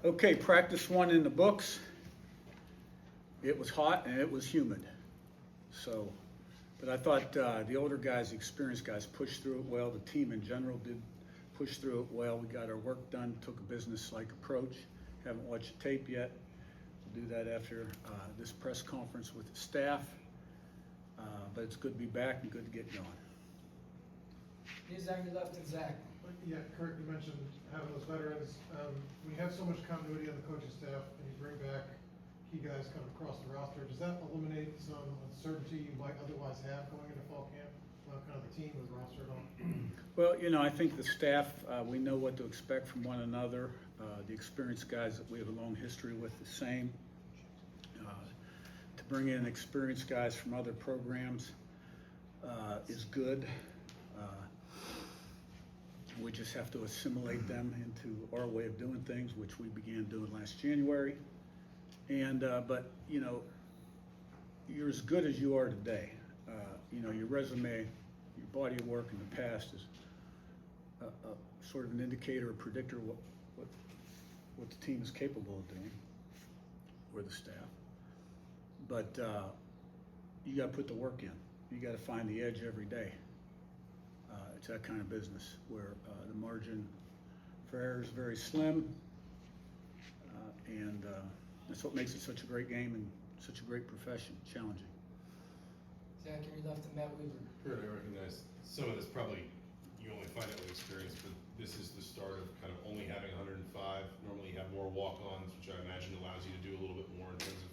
Okay, practice one in the books. It was hot and it was humid. So, but I thought the older guys, the experienced guys, pushed through it well. The team in general did push through it well. We got our work done, took a business-like approach. Haven't watched the tape yet. We'll do that after this press conference with the staff. But it's good to be back and good to get going. He's on your left and Zach. Yeah, Curt, you mentioned having those veterans. When you have so much continuity on the coaching staff and you bring back key guys kind of across the roster, does that eliminate some uncertainty you might otherwise have going into fall camp? Kind of the team with roster and all? Well, I think the staff, we know what to expect from one another. The experienced guys that we have a long history with, the same. To bring in experienced guys from other programs is good. We just have to assimilate them into our way of doing things, which we began doing last January. And but you're as good as you are today. Your resume, your body of work in the past is a sort of an indicator, a predictor what the team is capable of doing, or the staff. But you got to put the work in. You got to find the edge every day. It's that kind of business where the margin for error is very slim, and that's what makes it such a great game and such a great profession, challenging. Zach, on your left and Matt Weaver. Curt, I recognize some of this probably you only find out with experience, but this is the start of kind of only having 105. Normally you have more walk-ons, which I imagine allows you to do a little bit more in terms of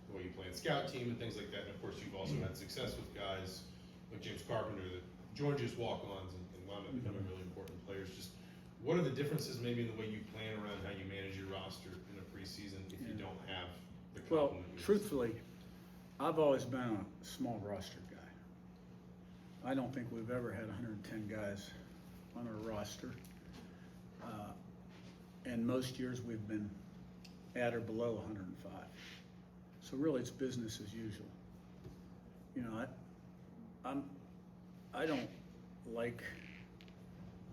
the way you play in scout team and things like that. And of course, you've also had success with guys like James Carpenter that joined you as walk-ons and wound up becoming really important players. Just what are the differences maybe in the way you plan around how you manage your roster in a preseason if you don't have the Well, complement? truthfully, I've always been a small roster guy. I don't think we've ever had 110 guys on our roster. And most years we've been at or below 105. So really it's business as usual. I don't like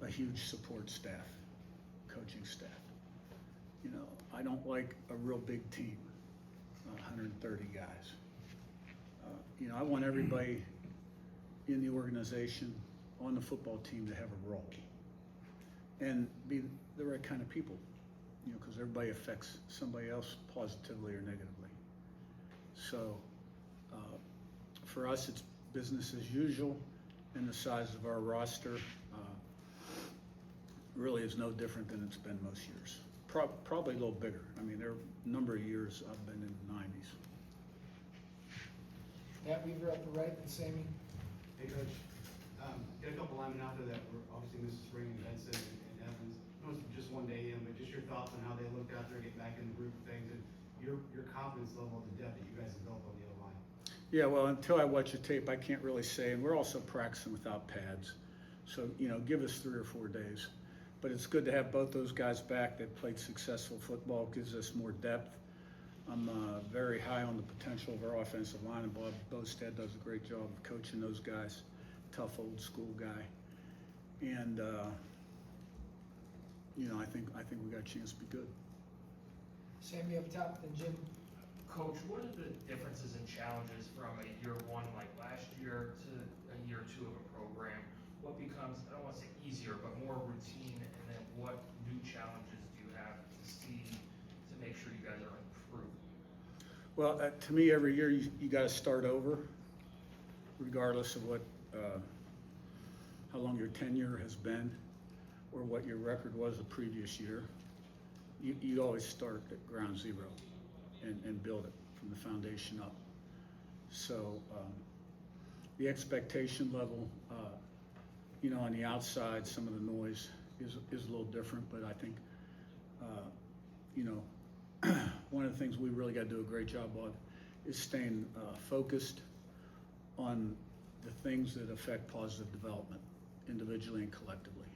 a huge support staff, coaching staff. I don't like a real big team, 130 guys. I want everybody in the organization, on the football team, to have a role and be the right kind of people, because everybody affects somebody else positively or negatively. So for us, it's business as usual, and the size of our roster really is no different than it's been most years. Probably a little bigger. I mean, there are a number of years I've been in the 90s. Matt Weaver up the right and Sammy. Hey, Coach. Got a couple linemen out there that were obviously missed spring, and Benson and Evans. I know it's just one day in, but just your thoughts on how they looked out there, getting back in the group of things, and your confidence level of the depth that you guys have built on the other line. Yeah, well, until I watch the tape, I can't really say. And we're also practicing without pads. So, give us 3 or 4 days. But it's good to have both those guys back that played successful football. It gives us more depth. I'm very high on the potential of our offensive line, and Bob Bostad does a great job of coaching those guys. Tough old school guy. And, I think we got a chance to be good. Sammy up top, then Jim. Coach, what are the differences and challenges from a year one like last year to a year two of a program? What becomes, I don't want to say easier, but more routine, and then what new challenges do you have to see to make sure you guys are improved? Well, to me, every year you got to start over, regardless of what, how long your tenure has been, or what your record was the previous year. You always start at ground zero and build it from the foundation up. So the expectation level, on the outside, some of the noise is a little different, but I think, one of the things we really got to do a great job of is staying focused on the things that affect positive development, individually and collectively,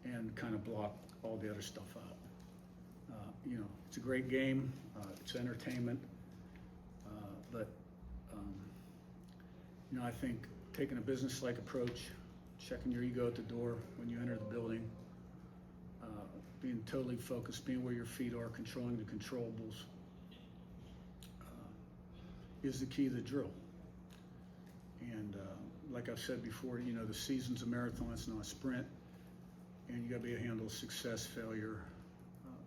and kind of block all the other stuff out. It's a great game, it's entertainment, but I think taking a business-like approach, checking your ego at the door when you enter the building, being totally focused, being where your feet are, controlling the controllables, is the key to the drill. And like I've said before, you know, the season's a marathon, it's not a sprint. And you gotta be able to handle success, failure,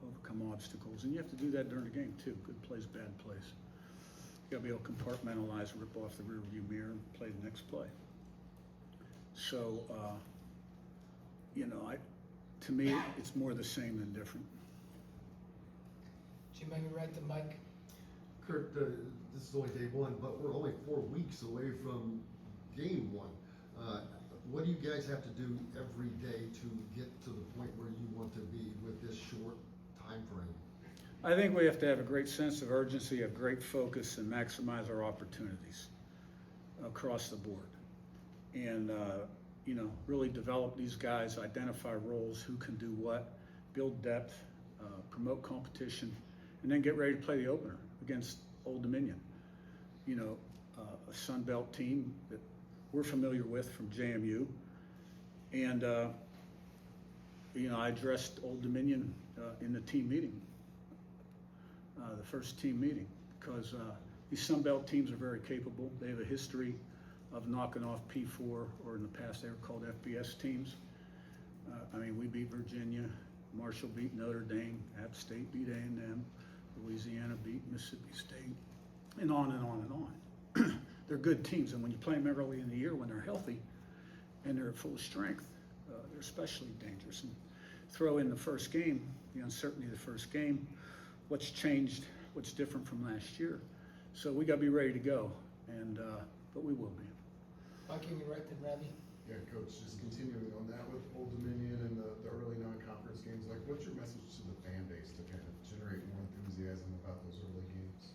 overcome obstacles. And you have to do that during the game too, good plays, bad plays. You gotta be able to compartmentalize, rip off the rear view mirror and play the next play. So, you know, to me, it's more the same than different. Jim, on your right to Mike. Curt, this is only day one, but we're only 4 weeks away from game one. What do you guys have to do every day to get to the point where you want to be with this short time frame? I think we have to have a great sense of urgency, have great focus, and maximize our opportunities across the board. And, you know, really develop these guys, identify roles, who can do what, build depth, promote competition, and then get ready to play the opener against Old Dominion. You know, a Sun Belt team that we're familiar with from JMU. And, you know, I addressed Old Dominion in the team meeting, the first team meeting, because these Sun Belt teams are very capable. They have a history of knocking off P4, or in the past they were called FBS teams. I mean, we beat Virginia, Marshall beat Notre Dame, App State beat A&M, Louisiana beat Mississippi State, and on and on and on. They're good teams, and when you play them early in the year when they're healthy and they're at full strength, they're especially dangerous. And throw in the first game, the uncertainty of the first game, what's changed, what's different from last year. So we got to be ready to go, and but we will be. Mike, on your right to Ravi. Yeah, Coach, just continuing on that with Old Dominion and the early non-conference games, like what's your message to the fan base to kind of generate more enthusiasm about those early games?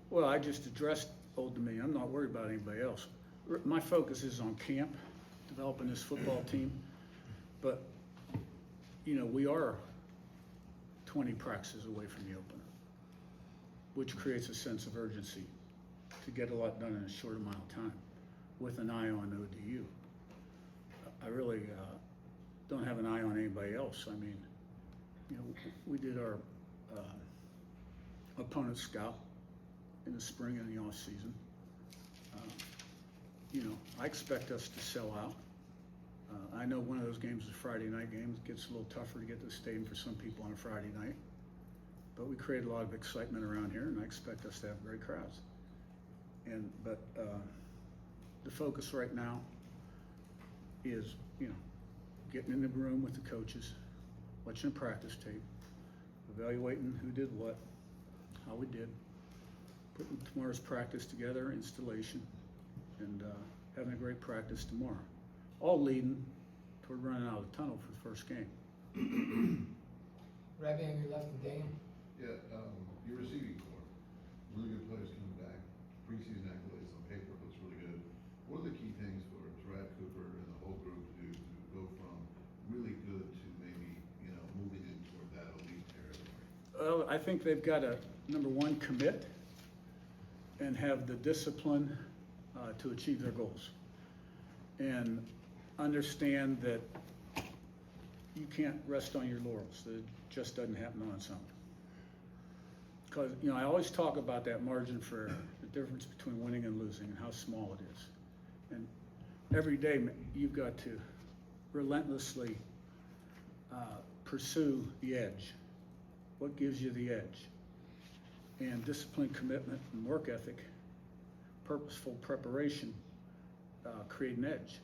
Well, I just addressed Old Dominion. I'm not worried about anybody else. My focus is on camp, developing this football team. But, you know, we are 20 practices away from the opener, which creates a sense of urgency to get a lot done in a short amount of time with an eye on ODU. I really don't have an eye on anybody else. I mean, you know, we did our opponent scout in the spring and the off season. You know, I expect us to sell out. I know one of those games is a Friday night game. It gets a little tougher to get to the stadium for some people on a Friday night. But we create a lot of excitement around here, and I expect us to have great crowds. But the focus right now is, you know, getting in the room with the coaches, watching a practice tape, evaluating who did what, how we did, putting tomorrow's practice together, installation, and having a great practice tomorrow. All leading toward running out of the tunnel for the first game. Ravi, on your left to Dan. Yeah, your receiving core, really good players coming back. Preseason accolades on paper looks really good. What are the key things for Brad Cooper and the whole group to do to go from really good to maybe, you know, moving in toward that elite territory? Well, I think they've got to, number one, commit and have the discipline to achieve their goals. And understand that you can't rest on your laurels. It just doesn't happen on its own. Because, you know, I always talk about that margin for the difference between winning and losing and how small it is. And every day you've got to relentlessly pursue the edge. What gives you the edge? And discipline, commitment, and work ethic, purposeful preparation create an edge.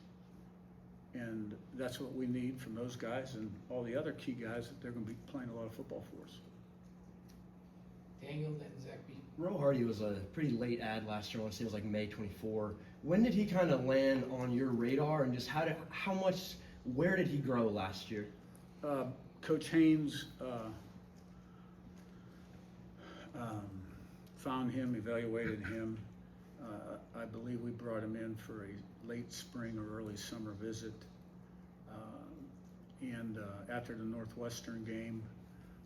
And that's what we need from those guys and all the other key guys that they're going to be playing a lot of football for us. Daniel, then Zach B. Ro Hardy was a pretty late ad last year. I want to say it was like May 24. When did he kind of land on your radar, and just where did he grow last year? Coach Haynes found him, evaluated him. I believe we brought him in for a late spring or early summer visit. And after the Northwestern game,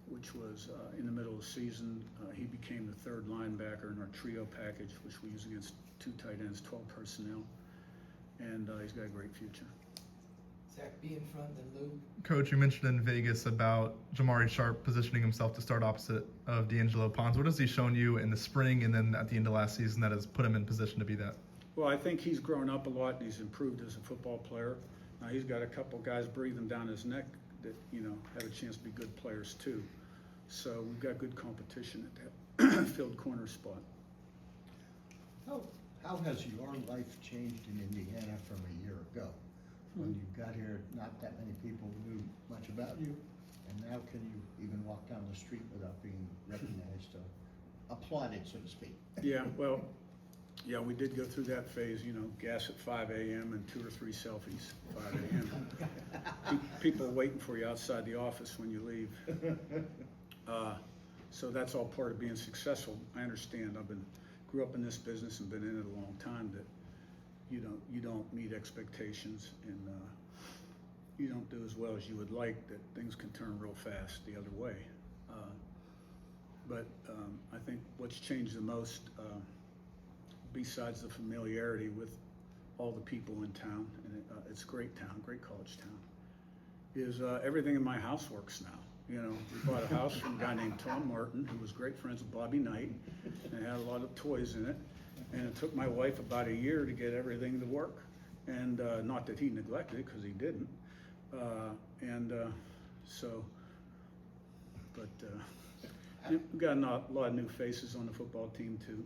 which was in the middle of the season, he became the third linebacker in our trio package, which we use against 2 tight ends, 12 personnel. And he's got a great future. Zach, be in front, then Lou. Coach, you mentioned in Vegas about Jamari Sharp positioning himself to start opposite of D'Angelo Pons. What has he shown you in the spring and then at the end of last season that has put him in position to be that? Well, I think he's grown up a lot and he's improved as a football player. Now, he's got a couple guys breathing down his neck that, have a chance to be good players too. So we've got good competition at that field corner spot. How has your life changed in Indiana from a year ago? When you got here, not that many people knew much about you, and now can you even walk down the street without being recognized or applauded, so to speak? Yeah, well, yeah, we did go through that phase, gas at 5 a.m. and 2 or 3 selfies at 5 a.m. People waiting for you outside the office when you leave. So that's all part of being successful. I understand. Grew up in this business and been in it a long time, that you don't meet expectations and you don't do as well as you would like, that things can turn real fast the other way. But I think what's changed the most, besides the familiarity with all the people in town, and it's a great town, great college town, is everything in my house works now. We bought a house from a guy named Tom Martin, who was great friends with Bobby Knight, and had a lot of toys in it. And it took my wife about a year to get everything to work. And not that he neglected it, because he didn't. We've got a lot of new faces on the football team too.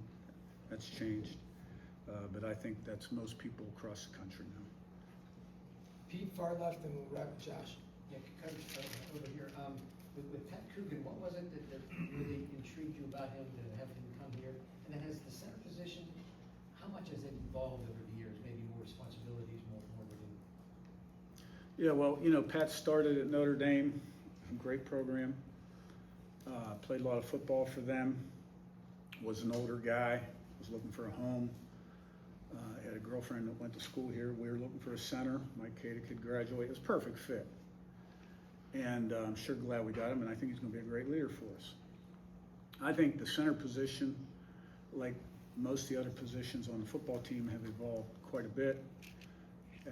That's changed. But I think that's most people across the country now. Pete, far left, and we'll wrap with Josh. Yeah, Coach, over here, with Pat Coogan, what was it that really intrigued you about him to have him come here? And then has the center position, how much has it evolved over the years? Maybe more responsibilities, more to do? Yeah, well, Pat started at Notre Dame, a great program. Played a lot of football for them. Was an older guy, was looking for a home. Had a girlfriend that went to school here. We were looking for a center. Mike Cada could graduate. It was a perfect fit. And I'm sure glad we got him, and I think he's going to be a great leader for us. I think the center position, like most of the other positions on the football team, have evolved quite a bit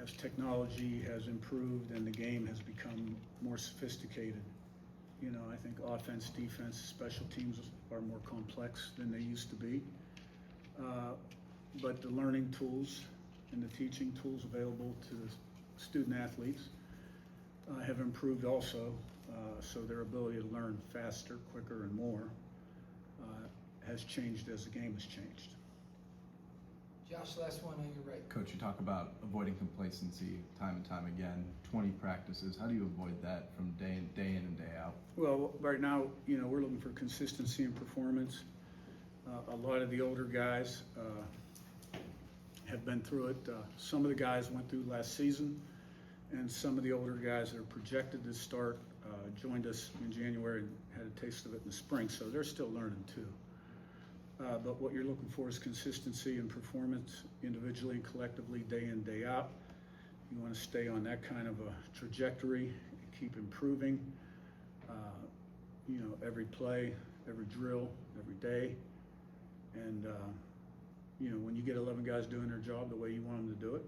as technology has improved and the game has become more sophisticated. I think offense, defense, special teams are more complex than they used to be. But the learning tools and the teaching tools available to the student athletes have improved also, so their ability to learn faster, quicker, and more has changed as the game has changed. Josh, last one on your right. Coach, you talk about avoiding complacency time and time again, 20 practices. How do you avoid that from day in and day out? Well, right now, we're looking for consistency in performance. A lot of the older guys have been through it. Some of the guys went through last season, and some of the older guys that are projected to start joined us in January and had a taste of it in the spring, so they're still learning too. But what you're looking for is consistency in performance, individually and collectively, day in, day out. You want to stay on that kind of a trajectory and keep improving, every play, every drill, every day. And, when you get 11 guys doing their job the way you want them to do it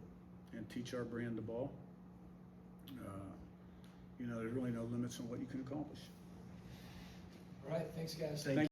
and teach our brand the ball, there's really no limits on what you can accomplish. All right, thanks, guys. Thank